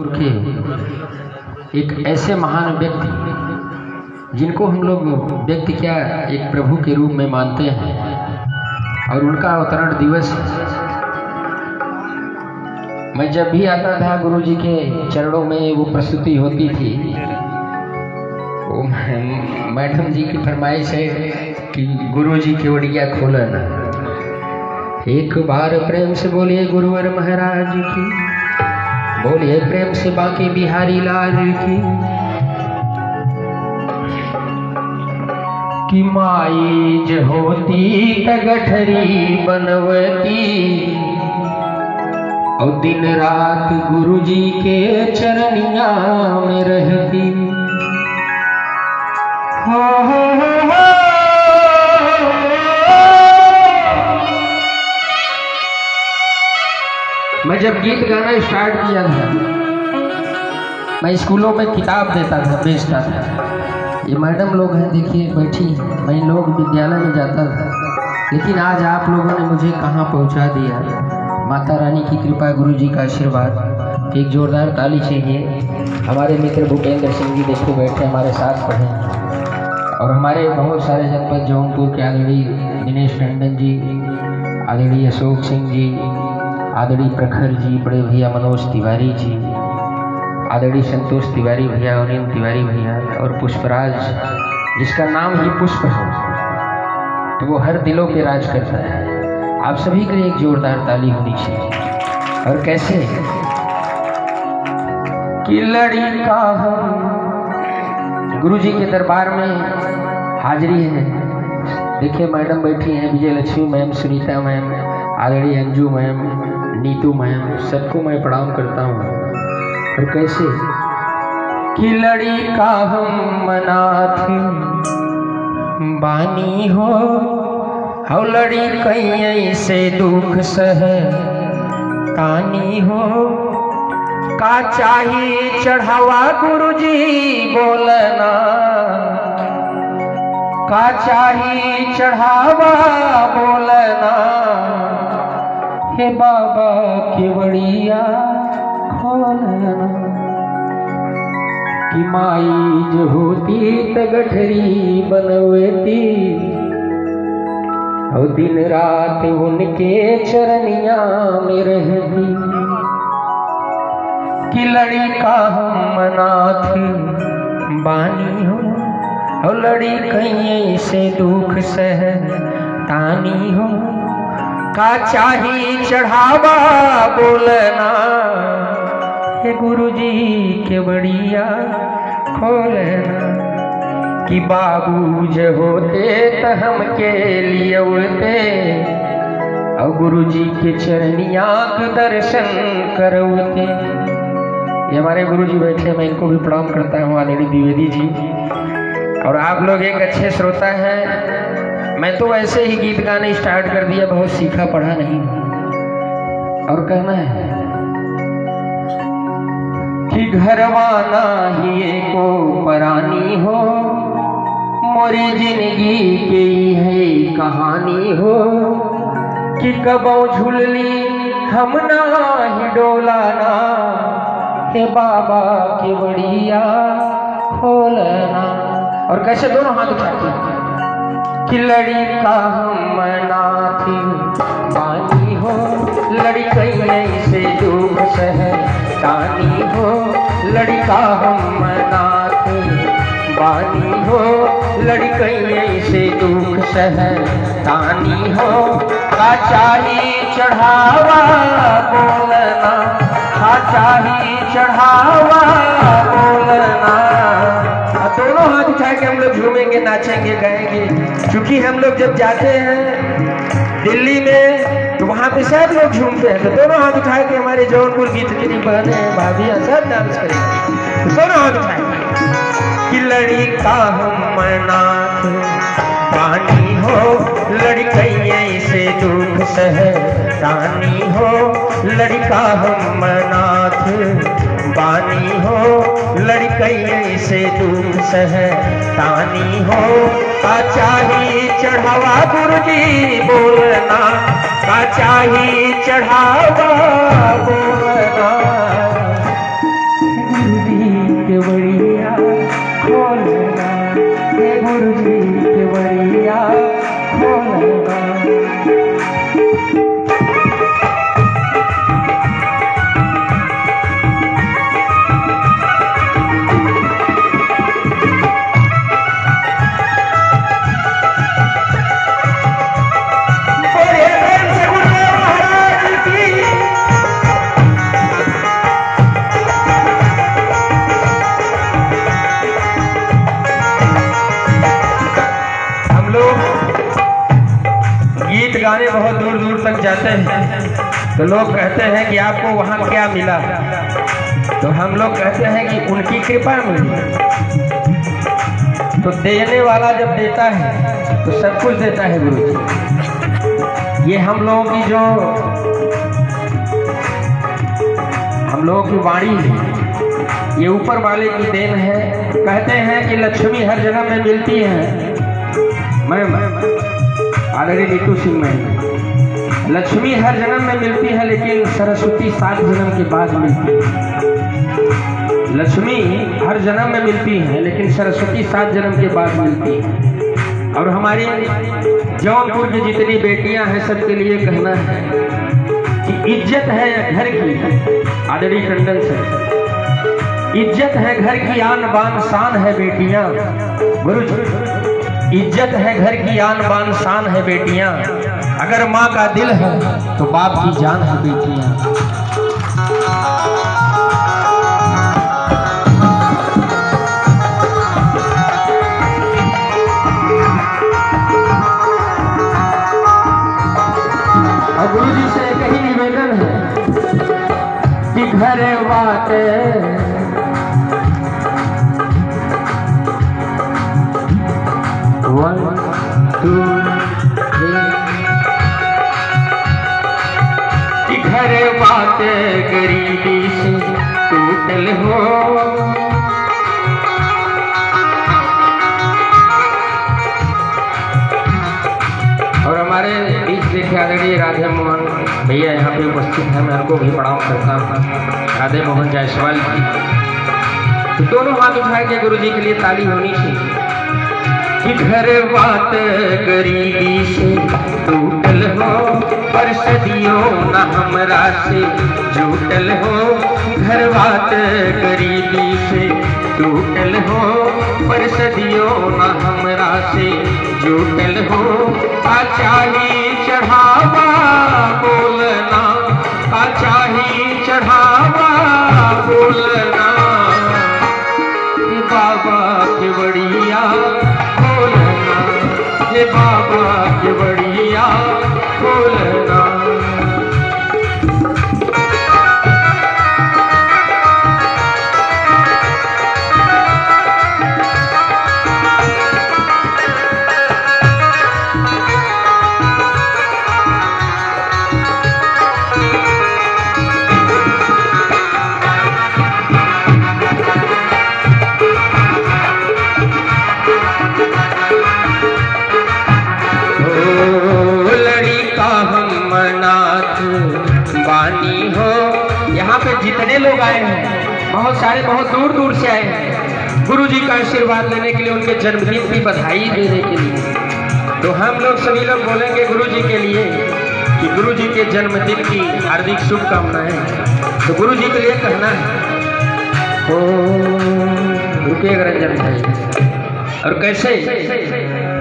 के एक ऐसे महान व्यक्ति जिनको हम लोग व्यक्ति क्या एक प्रभु के रूप में मानते हैं और उनका अवतरण दिवस मैं जब भी आता था गुरु जी के चरणों में वो प्रस्तुति होती थी। वो मैडम जी की फरमाइश है कि गुरु जी की ओड़िया खोलना। एक बार प्रेम से बोलिए गुरुवर महाराज की, बोलिए प्रेम से बाकी बिहारी लाल की। कि माई ज होती त गठरी बनवती और दिन रात गुरु जी के चरनिया में रहती। हो मैं जब गीत गाना स्टार्ट किया था, मैं स्कूलों में किताब देता था, बेचता था। ये मैडम लोग हैं, देखिए बैठी, मैं लोग विद्यालय में जाता था, लेकिन आज आप लोगों ने मुझे कहाँ पहुँचा दिया। माता रानी की कृपा, गुरु जी का आशीर्वाद। एक जोरदार ताली चाहिए। हमारे मित्र भूपेंद्र सिंह जी देखो बैठे हमारे साथ पढ़े, और हमारे बहुत सारे जनपद जौनपुर के आदरणीय दिनेश टंडन जी, आदरणीय अशोक सिंह जी, आदरणीय प्रखर जी, बड़े भैया मनोज तिवारी जी, आदरणीय संतोष तिवारी भैया, अनिल तिवारी भैया, और पुष्पराज जिसका नाम ही पुष्प है, तो वो हर दिलों पे राज करता है। आप सभी के लिए एक जोरदार ताली होनी चाहिए। और कैसे कि लड़ी का हम गुरु जी के दरबार में हाजिरी है। देखिए मैडम बैठी हैं, विजय लक्ष्मी मैम, सुनीता मैम, आदरणीय अंजू मैम, नीतू मैम, सबको मैं प्रणाम करता हूँ। और कैसे कि लड़ी का हम मनाथ बानी हो, हौ लड़ी कहीं से दुख सह तानी हो। का चाही चढ़ावा गुरु जी बोलना, का चाही चढ़ावा बोलना। हे बाबा केवड़िया खोलना। कि माई जो होती त गठरी बनवती और दिन रात उनके चरनिया में रहती। कि लड़ी का हम नाथ बानी हो, और लड़ी कहीं से दुख सह तानी हो। का चाही चढ़ावा बोलना, हे गुरु जी के बड़िया खोलना। कि बाबू ज होते त हम के लिए उड़ते और गुरु जी के चरनिया के दर्शन करवते। ये हमारे गुरु जी बैठे, मैं इनको भी प्रणाम करता हूँ, आदरणीय द्विवेदी जी। और आप लोग एक अच्छे श्रोता हैं। मैं तो ऐसे ही गीत गाने स्टार्ट कर दिया, बहुत सीखा पढ़ा नहीं। और कहना है कि घरवाना ही को परानी हो, मोरी जिंदगी की है कहानी हो। कि कबो झुलली हम ना ही डोलाना, हे बाबा के बड़िया खोलना। और कैसे दोनों हाथ उठाते हैं। कि लड़ी का हम नाथ बानी हो, लड़ी कहीं से दुख सह तानी हो। लड़ी का हम नाथ बानी हो, लड़ी कहीं से दुख सह तानी हो। का चाही चढ़ावा बोलना, का चाही चढ़ावा बोलना। दोनों हाथ उठा के हम लोग झूमेंगे, नाचेंगे, गाएंगे। क्योंकि हम लोग जब जाते हैं दिल्ली में तो वहाँ पे सब लोग झूमते हैं। तो दोनों हाथ उठा के हमारे जौनपुर की जितनी बहने भाभियाँ सब डांस करेंगे। तो दोनों हाथ उठाएंगे। कि लड़ी का हम नाथ बानी हो, लड़ी कहीं से दुख सह तानी हो। लड़ी का हम नाथ बानी हो, लड़ी कहीं से दुख सह तानी हो। का चाही चढ़ावा गुरु जी बोलना, का चाही चढ़ावा बोलना। तो लोग कहते हैं कि आपको वहाँ क्या मिला, तो हम लोग कहते हैं कि उनकी कृपा मिली। तो देने वाला जब देता है तो सब कुछ देता है गुरु जी। ये हम लोगों की वाणी है, ये ऊपर वाले की देन है। कहते हैं कि लक्ष्मी हर जन्म में मिलती है। मैं ऑलरेडी नीतू सिंह में, लक्ष्मी हर जन्म में मिलती है लेकिन सरस्वती 7 जन्म के बाद मिलती है। लक्ष्मी हर जन्म में मिलती है लेकिन सरस्वती 7 जन्म के बाद मिलती है। और हमारी जौनपुर की जितनी बेटियां हैं सबके लिए कहना है कि इज्जत है घर की, आदरणीय टंडन से इज्जत है घर की, आन बान शान है बेटियां। गुरु जी, इज्जत है घर की, आन बान शान है बेटियां। अगर माँ का दिल है तो बाप की जान है बेटियां। और गुरु जी से एक ही निवेदन है कि घर बाटे वन टू थ्री, घर बाटे गरीबी से टूटल हो। और हमारे बीच देखे आदरणीय राधे मोहन भैया यहाँ पे उपस्थित है, मैं उनको भी प्रणाम करता हूँ, राधे मोहन जायसवाल जी। तो दोनों हाथ उठा के गुरु जी के लिए ताली होनी चाहिए। कि घर बात गरीबी से टूटल हो, पर सदियों न हमरा से जुटल हो। घर बात गरीबी से टूटल हो, पर सदियों न हमरा से जुटल हो। आचाही चढ़ावा बोलना, आचाही चढ़ावा बोलना, बाबा के बढ़िया बोलना, ये बाबा के बढ़िया बोलना। बानी हो, यहाँ पे जितने लोग आए हैं बहुत सारे, बहुत दूर दूर से आए हैं गुरु जी का आशीर्वाद लेने के लिए, उनके जन्मदिन की बधाई देने के लिए। तो हम लोग सभी लोग बोलेंगे गुरु जी के लिए कि गुरु जी के जन्मदिन की हार्दिक शुभकामनाएं। तो गुरु जी के लिए कहना है ओ रुके रंजन भाई। और कैसे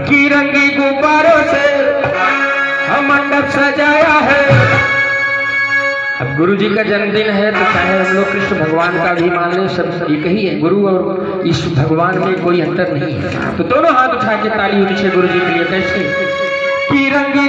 कि रंगी गुब्बारों से हम मंडप सजाया है। अब गुरु जी का जन्मदिन है तो चाहे हम लोग कृष्ण भगवान का भी मान लें, सब एक ही है। गुरु और इस भगवान में कोई अंतर नहीं है। तो दोनों हाथ उठा के ताली होनी चाहिए गुरु जी के लिए। कैसे कि रंगी